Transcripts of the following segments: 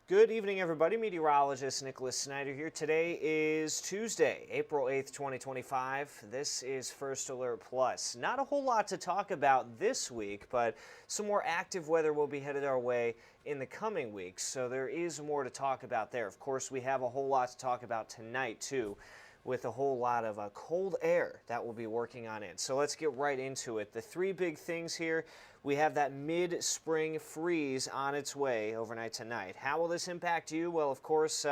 Good evening, everybody. Meteorologist Nicholas Snider here. Today is Tuesday, April 8th, 2025. This is First Alert Plus. Not a whole lot to talk about this week, but some more active weather will be headed our way in the coming weeks, so there is more to talk about there. Of course, we have a whole lot to talk about tonight, too, with a whole lot of cold air that will be working on in. So let's get right into it. The three big things here, we have that mid-spring freeze on its way overnight tonight. How will this impact you? Well, of course,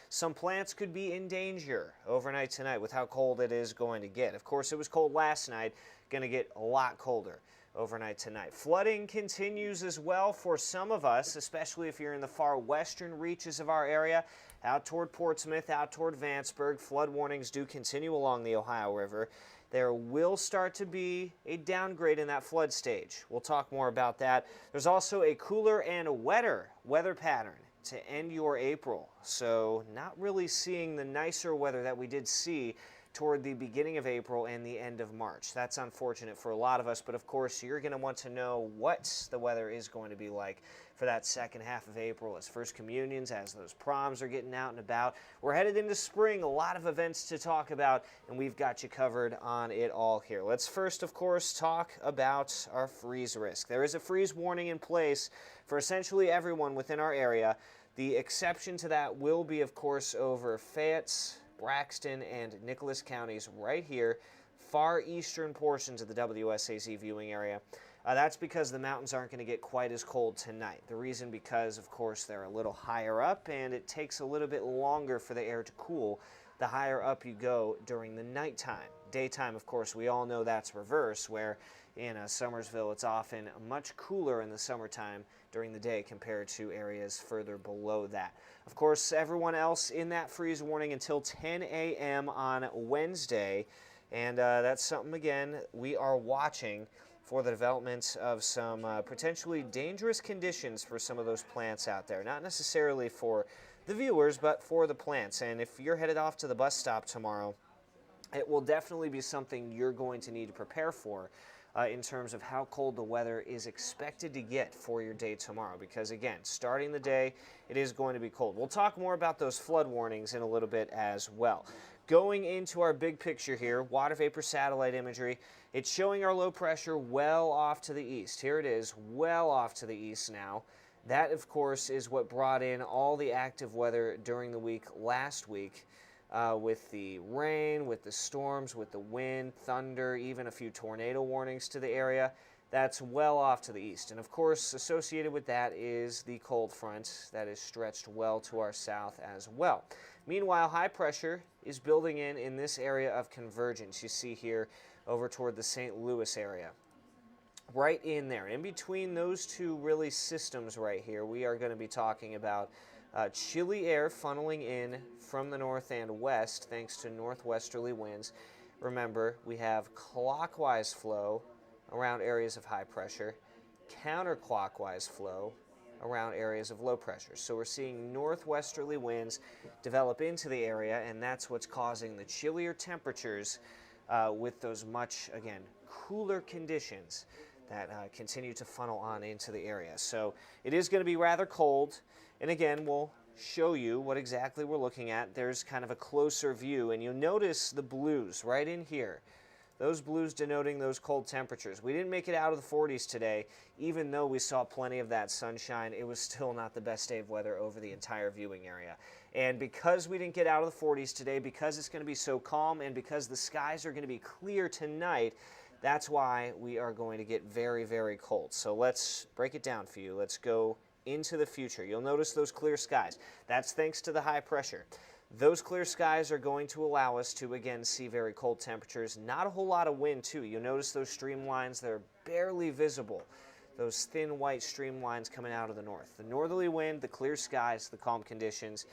some plants could be in danger overnight tonight with how cold it is going to get. Of course, it was cold last night, going to get a lot colder overnight tonight. Flooding continues as well for some of us, especially if you're in the far western reaches of our area. Out toward Portsmouth, out toward Vanceburg, flood warnings do continue along the Ohio River. There will start to be a downgrade in that flood stage. We'll talk more about that. There's also a cooler and wetter weather pattern to end your April. So not really seeing the nicer weather that we did see toward the beginning of April and the end of March. That's unfortunate for a lot of us, but of course you're going to want to know what the weather is going to be like for that second half of April as First Communions, as those proms are getting out and about. We're headed into spring, a lot of events to talk about, and we've got you covered on it all here. Let's first, of course, talk about our freeze risk. There is a freeze warning in place for essentially everyone within our area. The exception to that will be, of course, over Fayette, Braxton, and Nicholas counties right here, far eastern portions of the WSAZ viewing area. That's because the mountains aren't going to get quite as cold tonight. The reason because, of course, they're a little higher up and it takes a little bit longer for the air to cool the higher up you go during the nighttime. Daytime, of course, we all know that's reverse, where in Summersville it's often much cooler in the summertime during the day compared to areas further below that. Of course, everyone else in that freeze warning until 10 a.m. on Wednesday, and that's something, again, we are watching for the development of some potentially dangerous conditions for some of those plants out there. Not necessarily for the viewers, but for the plants. And if you're headed off to the bus stop tomorrow, it will definitely be something you're going to need to prepare for in terms of how cold the weather is expected to get for your day tomorrow. Because again, starting the day, it is going to be cold. We'll talk more about those flood warnings in a little bit as well. Going into our big picture here, water vapor satellite imagery, it's showing our low pressure well off to the east. Here it is, well off to the east now. That, of course, is what brought in all the active weather during the week last week. With the rain, with the storms, with the wind, thunder, even a few tornado warnings to the area. That's well off to the east. And of course, associated with that is the cold front that is stretched well to our south as well. Meanwhile, high pressure is building in this area of convergence you see here over toward the St. Louis area. Right in there, in between those two really systems right here, we are going to be talking about chilly air funneling in from the north and west thanks to northwesterly winds. Remember, we have clockwise flow around areas of high pressure, counterclockwise flow around areas of low pressure. So we're seeing northwesterly winds develop into the area, and that's what's causing the chillier temperatures with those much, again, cooler conditions that continue to funnel on into the area. So it is going to be rather cold. And again, we'll show you what exactly we're looking at. There's kind of a closer view, and you'll notice the blues right in here. Those blues denoting those cold temperatures. We didn't make it out of the 40s today. Even though we saw plenty of that sunshine, it was still not the best day of weather over the entire viewing area. And because we didn't get out of the 40s today, because it's going to be so calm, and because the skies are going to be clear tonight, that's why we are going to get very, very cold. So let's break it down for you. Let's go into the future. You'll notice those clear skies. That's thanks to the high pressure. Those clear skies are going to allow us to, again, see very cold temperatures. Not a whole lot of wind, too. You'll notice those streamlines, they're barely visible. Those thin white streamlines coming out of the north. The northerly wind, the clear skies, the calm conditions,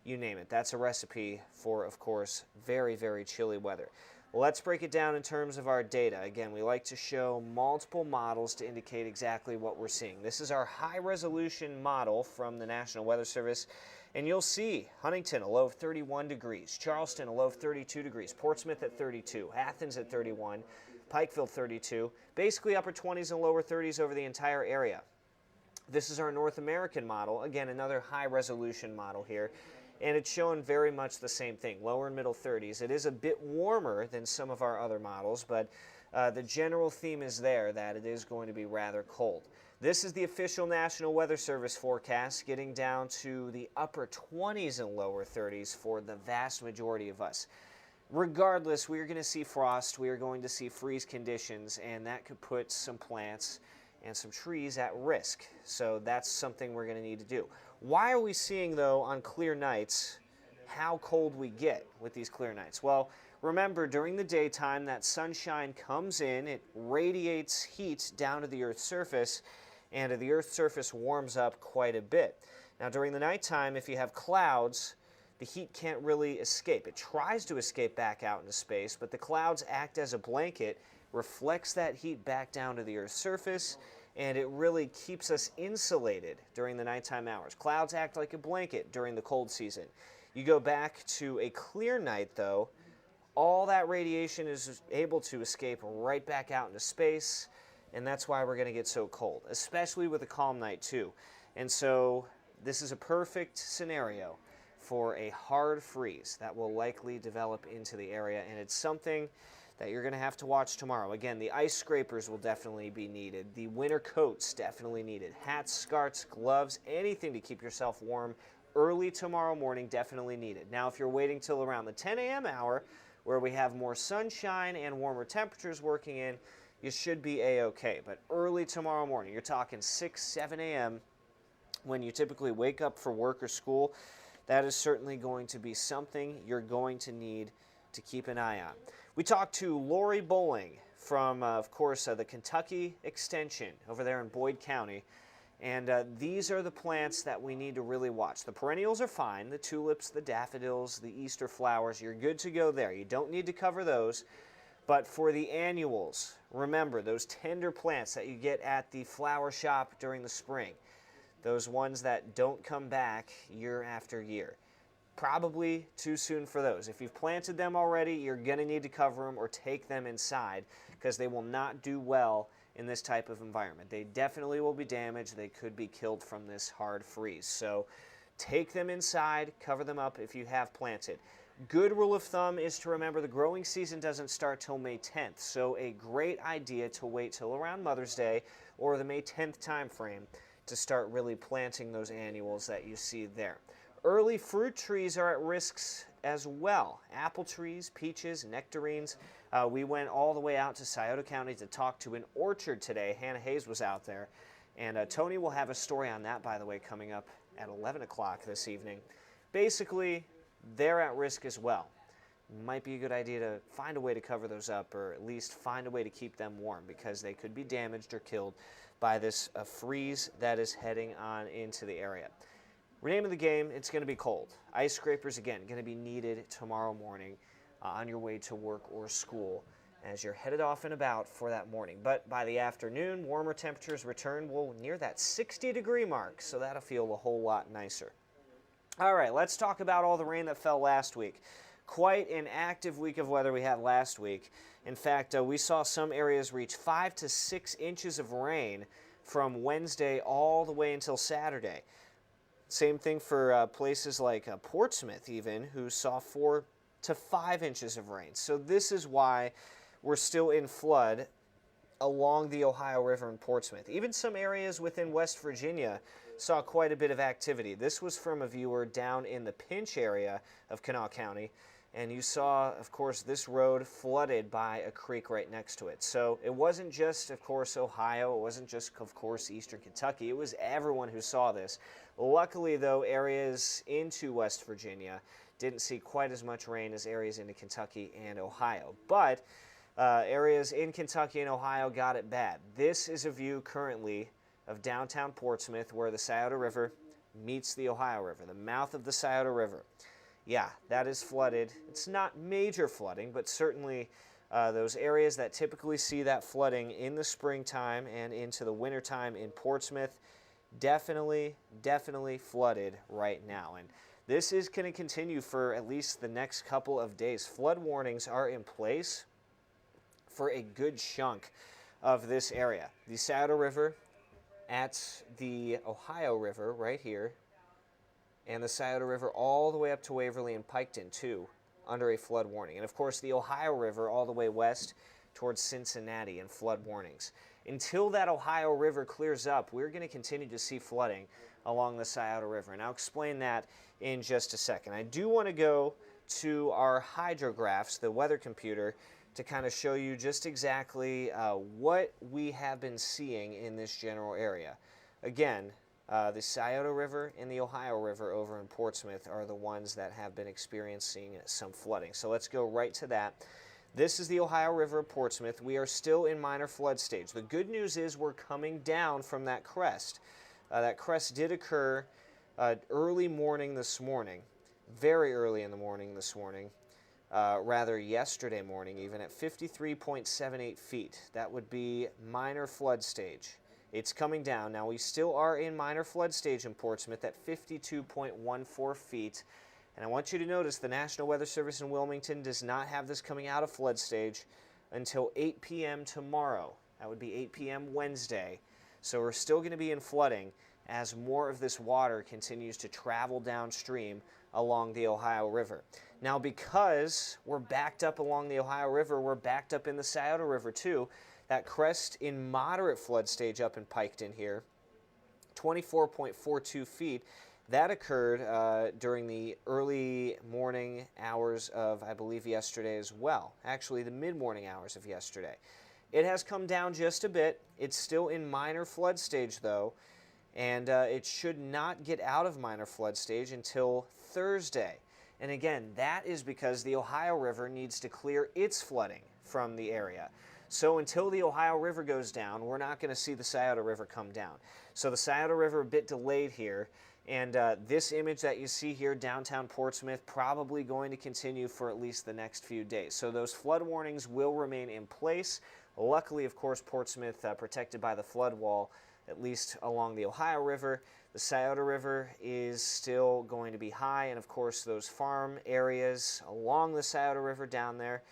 you name it. That's a recipe for, of course, very, very chilly weather. Let's break it down in terms of our data. Again, we like to show multiple models to indicate exactly what we're seeing. This is our high-resolution model from the National Weather Service, and you'll see Huntington, a low of 31 degrees, Charleston, a low of 32 degrees, Portsmouth at 32, Athens at 31, Pikeville 32, basically upper 20s and lower 30s over the entire area. This is our North American model. Again, another high-resolution model here. And it's showing very much the same thing, lower and middle 30s. It is a bit warmer than some of our other models, but the general theme is there that it is going to be rather cold. This is the official National Weather Service forecast, getting down to the upper 20s and lower 30s for the vast majority of us. Regardless, we are going to see frost, we are going to see freeze conditions, and that could put some plants and some trees at risk. So that's something we're going to need to do. Why are we seeing, though, on clear nights, how cold we get with these clear nights? Well, remember, during the daytime, that sunshine comes in, it radiates heat down to the Earth's surface, and the Earth's surface warms up quite a bit. Now, during the nighttime, if you have clouds, the heat can't really escape. It tries to escape back out into space, but the clouds act as a blanket, reflects that heat back down to the Earth's surface, and it really keeps us insulated during the nighttime hours. Clouds act like a blanket during the cold season. You go back to a clear night, though, all that radiation is able to escape right back out into space, and that's why we're going to get so cold, especially with a calm night, too. And so this is a perfect scenario for a hard freeze that will likely develop into the area, and it's something that you're going to have to watch tomorrow. Again, the ice scrapers will definitely be needed. The winter coats definitely needed. Hats, scarves, gloves, anything to keep yourself warm early tomorrow morning definitely needed. Now, if you're waiting till around the 10 a.m. hour where we have more sunshine and warmer temperatures working in, you should be a-okay. But early tomorrow morning, you're talking 6, 7 a.m. when you typically wake up for work or school, that is certainly going to be something you're going to need to keep an eye on. We talked to Lori Bowling from, of course, the Kentucky Extension over there in Boyd County. And these are the plants that we need to really watch. The perennials are fine. The tulips, the daffodils, the Easter flowers, you're good to go there. You don't need to cover those. But for the annuals, remember those tender plants that you get at the flower shop during the spring. Those ones that don't come back year after year. Probably too soon for those. If you've planted them already, you're going to need to cover them or take them inside because they will not do well in this type of environment. They definitely will be damaged. They could be killed from this hard freeze. So take them inside, cover them up if you have planted. Good rule of thumb is to remember the growing season doesn't start till May 10th. So a great idea to wait till around Mother's Day or the May 10th time frame to start really planting those annuals that you see there. Early fruit trees are at risks as well. Apple trees, peaches, nectarines. We went all the way out to Scioto County to talk to an orchard today. Hannah Hayes was out there. And Tony will have a story on that, by the way, coming up at 11 o'clock this evening. Basically, they're at risk as well. Might be a good idea to find a way to cover those up or at least find a way to keep them warm because they could be damaged or killed by this freeze that is heading on into the area. Name of the game, it's going to be cold. Ice scrapers, again, going to be needed tomorrow morning on your way to work or school as you're headed off and about for that morning. But by the afternoon, warmer temperatures return. We'll near that 60-degree mark, so that'll feel a whole lot nicer. All right, let's talk about all the rain that fell last week. Quite an active week of weather we had last week. In fact, we saw some areas reach 5 to 6 inches of rain from Wednesday all the way until Saturday. Same thing for places like Portsmouth even, who saw 4 to 5 inches of rain. So this is why we're still in flood along the Ohio River in Portsmouth. Even some areas within West Virginia saw quite a bit of activity. This was from a viewer down in the Pinch area of Kanawha County. And you saw, of course, this road flooded by a creek right next to it. So it wasn't just, of course, Ohio. It wasn't just, of course, Eastern Kentucky. It was everyone who saw this. Luckily, though, areas into West Virginia didn't see quite as much rain as areas into Kentucky and Ohio. But areas in Kentucky and Ohio got it bad. This is a view currently of downtown Portsmouth where the Scioto River meets the Ohio River, the mouth of the Scioto River. Yeah, that is flooded. It's not major flooding, but certainly those areas that typically see that flooding in the springtime and into the wintertime in Portsmouth definitely flooded right now. And this is going to continue for at least the next couple of days. Flood warnings are in place for a good chunk of this area. The Scioto River at the Ohio River right here, and the Scioto River all the way up to Waverly and Piketon too, under a flood warning. And of course the Ohio River all the way west towards Cincinnati and flood warnings. Until that Ohio River clears up, we're going to continue to see flooding along the Scioto River. And I'll explain that in just a second. I do want to go to our hydrographs, the weather computer, to kind of show you just exactly what we have been seeing in this general area. Again, the Scioto River and the Ohio River over in Portsmouth are the ones that have been experiencing some flooding. So let's go right to that. This is the Ohio River of Portsmouth. We are still in minor flood stage. The good news is we're coming down from that crest. That crest did occur early morning this morning, very early in the morning this morning, rather yesterday morning even, at 53.78 feet. That would be minor flood stage. It's coming down. Now we still are in minor flood stage in Portsmouth at 52.14 feet. And I want you to notice the National Weather Service in Wilmington does not have this coming out of flood stage until 8 p.m. tomorrow. That would be 8 p.m. Wednesday. So we're still going to be in flooding as more of this water continues to travel downstream along the Ohio River. Now, because we're backed up along the Ohio River, we're backed up in the Scioto River too. That crest in moderate flood stage up in Piketon here, 24.42 feet, that occurred during the early morning hours of, I believe, yesterday as well. Actually, the mid-morning hours of yesterday. It has come down just a bit. It's still in minor flood stage, though, and it should not get out of minor flood stage until Thursday. And again, that is because the Ohio River needs to clear its flooding from the area. So until the Ohio River goes down, we're not going to see the Scioto River come down. So the Scioto River a bit delayed here. And this image that you see here, downtown Portsmouth, probably going to continue for at least the next few days. So those flood warnings will remain in place. Luckily, of course, Portsmouth protected by the flood wall, at least along the Ohio River. The Scioto River is still going to be high, and of course those farm areas along the Scioto River down there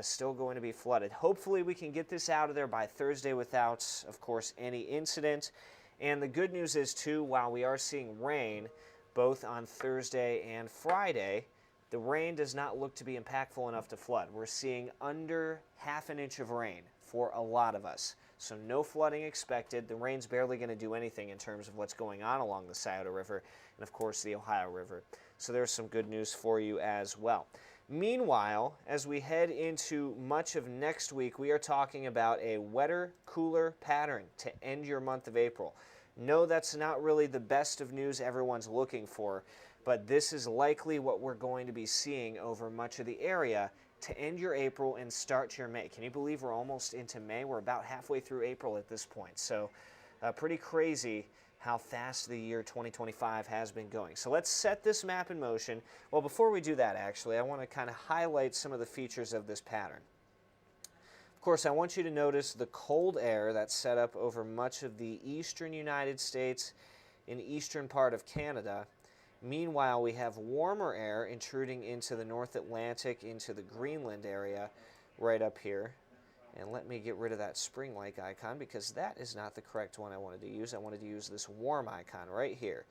still going to be flooded. Hopefully we can get this out of there by Thursday without, of course, any incident. And the good news is, too, while we are seeing rain both on Thursday and Friday, the rain does not look to be impactful enough to flood. We're seeing under half an inch of rain for a lot of us. So no flooding expected. The rain's barely going to do anything in terms of what's going on along the Scioto River and, of course, the Ohio River. So there's some good news for you as well. Meanwhile, as we head into much of next week, we are talking about a wetter, cooler pattern to end your month of April. No, that's not really the best of news everyone's looking for, but this is likely what we're going to be seeing over much of the area to end your April and start your May. Can you believe we're almost into May? We're about halfway through April at this point. So pretty crazy how fast the year 2025 has been going. So let's set this map in motion. Well, before we do that, actually, I want to kind of highlight some of the features of this pattern. Of course, I want you to notice the cold air that's set up over much of the eastern United States and eastern part of Canada. Meanwhile, we have warmer air intruding into the North Atlantic, into the Greenland area right up here. And let me get rid of that spring-like icon because that is not the correct one I wanted to use. I wanted to use this warm icon right here.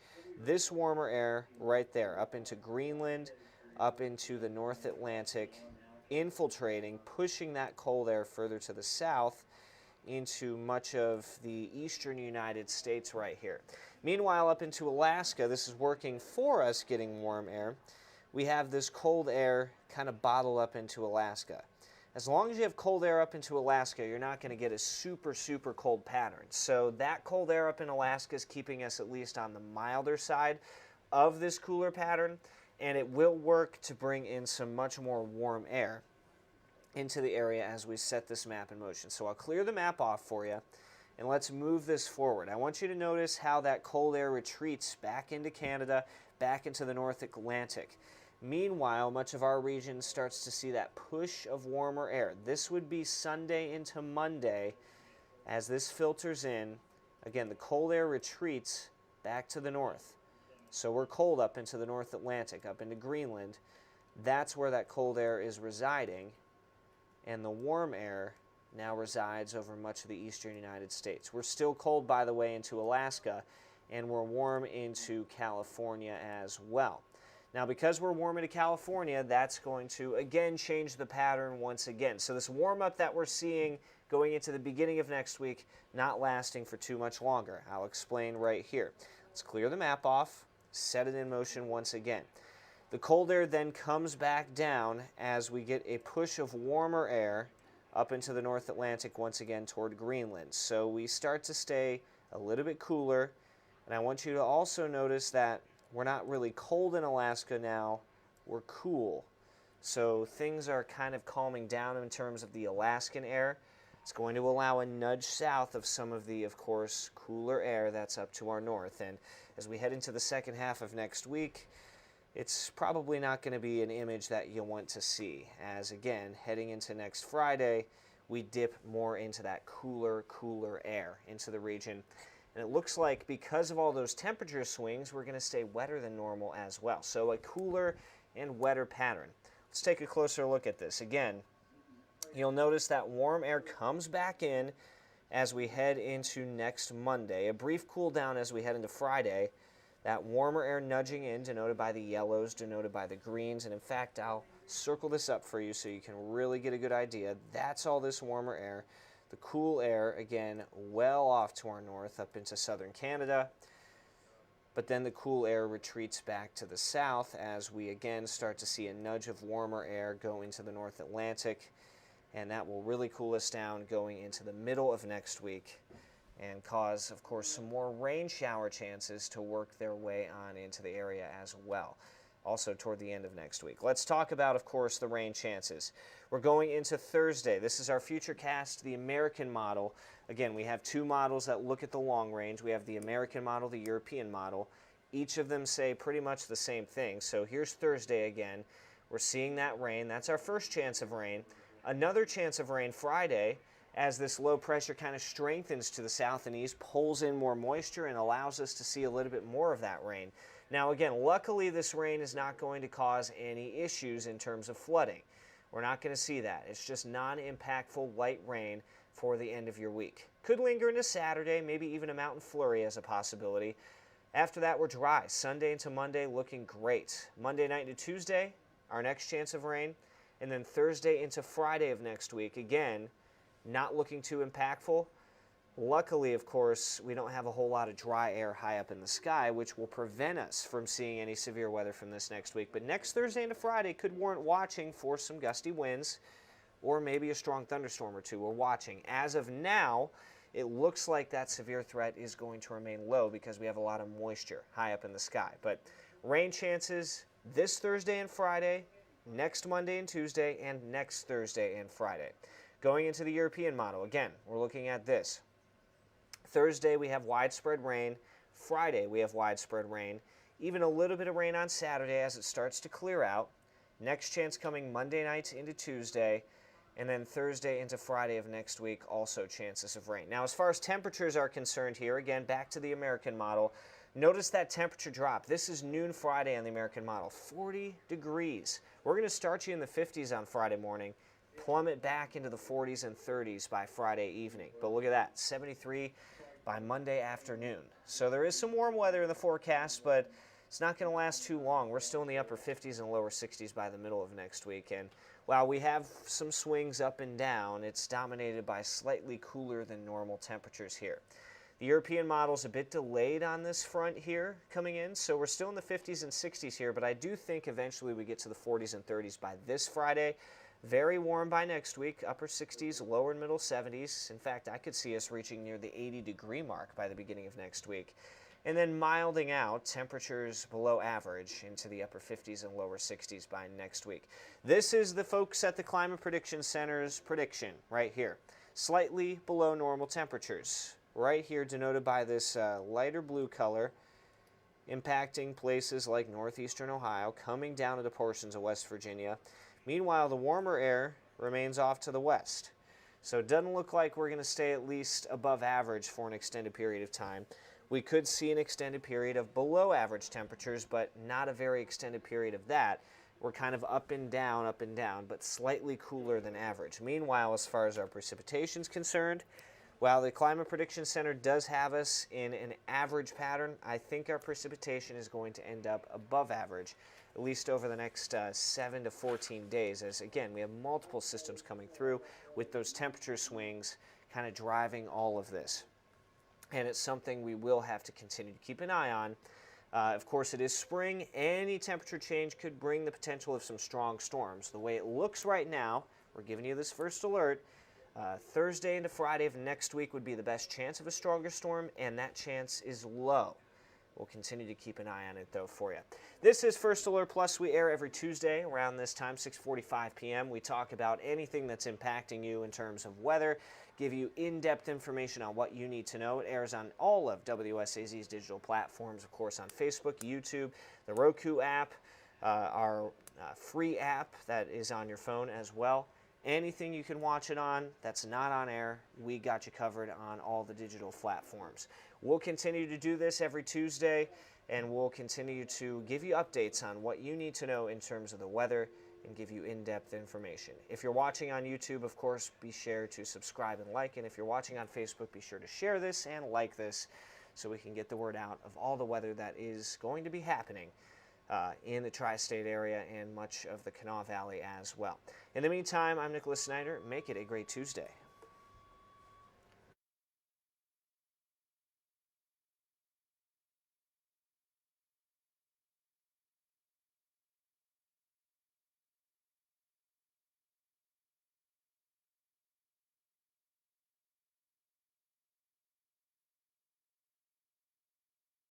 This warmer air right there, up into Greenland, up into the North Atlantic, infiltrating, pushing that cold air further to the south into much of the eastern United States right here. Meanwhile, up into Alaska, this is working for us getting warm air. We have this cold air kind of bottled up into Alaska. As long as you have cold air up into Alaska, you're not going to get a super, super cold pattern. So that cold air up in Alaska is keeping us at least on the milder side of this cooler pattern, and it will work to bring in some much more warm air into the area as we set this map in motion. So I'll clear the map off for you, and let's move this forward. I want you to notice how that cold air retreats back into Canada, back into the North Atlantic. Meanwhile, much of our region starts to see that push of warmer air. This would be Sunday into Monday as this filters in. Again, the cold air retreats back to the north. So we're cold up into the North Atlantic, up into Greenland. That's where that cold air is residing. And the warm air now resides over much of the eastern United States. We're still cold, by the way, into Alaska, and we're warm into California as well. Now, because we're warm into California, that's going to, again, change the pattern once again. So this warm-up that we're seeing going into the beginning of next week, not lasting for too much longer. I'll explain right here. Let's clear the map off, set it in motion once again. The cold air then comes back down as we get a push of warmer air up into the North Atlantic once again toward Greenland. So we start to stay a little bit cooler, and I want you to also notice that we're not really cold in Alaska now, we're cool. So things are kind of calming down in terms of the Alaskan air. It's going to allow a nudge south of some of the, of course, cooler air that's up to our north. And as we head into the second half of next week, it's probably not going to be an image that you'll want to see, as again, heading into next Friday, we dip more into that cooler air into the region. And it looks like because of all those temperature swings, we're going to stay wetter than normal as well. So a cooler and wetter pattern. Let's take a closer look at this. Again, you'll notice that warm air comes back in as we head into next Monday. A brief cool down as we head into Friday. That warmer air nudging in, denoted by the yellows, denoted by the greens. And in fact, I'll circle this up for you so you can really get a good idea. That's all this warmer air. The cool air, again, well off to our north up into southern Canada. But then the cool air retreats back to the south as we again start to see a nudge of warmer air go into the North Atlantic. And that will really cool us down going into the middle of next week and cause, of course, some more rain shower chances to work their way on into the area as well, also toward the end of next week. Let's talk about, of course, the rain chances. We're going into Thursday. This is our futurecast, the American model. Again, we have two models that look at the long range. We have the American model, the European model. Each of them say pretty much the same thing. So here's Thursday again. We're seeing that rain. That's our first chance of rain. Another chance of rain Friday, as this low pressure kind of strengthens to the south and east, pulls in more moisture and allows us to see a little bit more of that rain. Now again, luckily this rain is not going to cause any issues in terms of flooding. We're not going to see that. It's just non-impactful light rain for the end of your week. Could linger into Saturday, maybe even a mountain flurry as a possibility. After that, we're dry. Sunday into Monday looking great. Monday night into Tuesday, our next chance of rain. And then Thursday into Friday of next week, again, not looking too impactful. Luckily, of course, we don't have a whole lot of dry air high up in the sky, which will prevent us from seeing any severe weather from this next week. But next Thursday into Friday could warrant watching for some gusty winds or maybe a strong thunderstorm or two. We're watching. As of now, it looks like that severe threat is going to remain low because we have a lot of moisture high up in the sky. But rain chances this Thursday and Friday, next Monday and Tuesday, and next Thursday and Friday. Going into the European model, again, we're looking at this. Thursday, we have widespread rain. Friday, we have widespread rain. Even a little bit of rain on Saturday as it starts to clear out. Next chance coming Monday night into Tuesday. And then Thursday into Friday of next week, also chances of rain. Now, as far as temperatures are concerned here, again, back to the American model. Notice that temperature drop. This is noon Friday on the American model. 40 degrees. We're going to start you in the 50s on Friday morning. Plummet back into the 40s and 30s by Friday evening. But look at that, 73 by Monday afternoon. So there is some warm weather in the forecast, but it's not going to last too long. We're still in the upper 50s and lower 60s by the middle of next week. And while we have some swings up and down, it's dominated by slightly cooler than normal temperatures here. The European model is a bit delayed on this front here coming in, so we're still in the 50s and 60s here, but I do think eventually we get to the 40s and 30s by this Friday. Very warm by next week, upper 60s, lower and middle 70s. In fact, I could see us reaching near the 80-degree mark by the beginning of next week. And then milding out, temperatures below average into the upper 50s and lower 60s by next week. This is the folks at the Climate Prediction Center's prediction right here. Slightly below normal temperatures. Right here denoted by this lighter blue color, impacting places like northeastern Ohio, coming down into portions of West Virginia. Meanwhile, the warmer air remains off to the west. So it doesn't look like we're going to stay at least above average for an extended period of time. We could see an extended period of below average temperatures, but not a very extended period of that. we're kind of up and down, but slightly cooler than average. Meanwhile, as far as our precipitation is concerned, while the Climate Prediction Center does have us in an average pattern, I think our precipitation is going to end up above average, at least over the next 7 to 14 days, as again, we have multiple systems coming through with those temperature swings kind of driving all of this. And it's something we will have to continue to keep an eye on. Of course, it is spring. Any temperature change could bring the potential of some strong storms. The way it looks right now, we're giving you this first alert, Thursday into Friday of next week would be the best chance of a stronger storm, and that chance is low. We'll continue to keep an eye on it, though, for you. This is First Alert Plus. We air every Tuesday around this time, 6:45 p.m. We talk about anything that's impacting you in terms of weather, give you in-depth information on what you need to know. It airs on all of WSAZ's digital platforms, of course, on Facebook, YouTube, the Roku app, our free app that is on your phone as well. Anything you can watch it on that's not on air, we got you covered on all the digital platforms. We'll continue to do this every Tuesday, and we'll continue to give you updates on what you need to know in terms of the weather and give you in-depth information. If you're watching on YouTube, of course, be sure to subscribe and like, and if you're watching on Facebook, be sure to share this and like this so we can get the word out of all the weather that is going to be happening in the tri-state area and much of the Kanawha Valley as well. In the meantime, I'm Nicholas Snider. Make it a great Tuesday.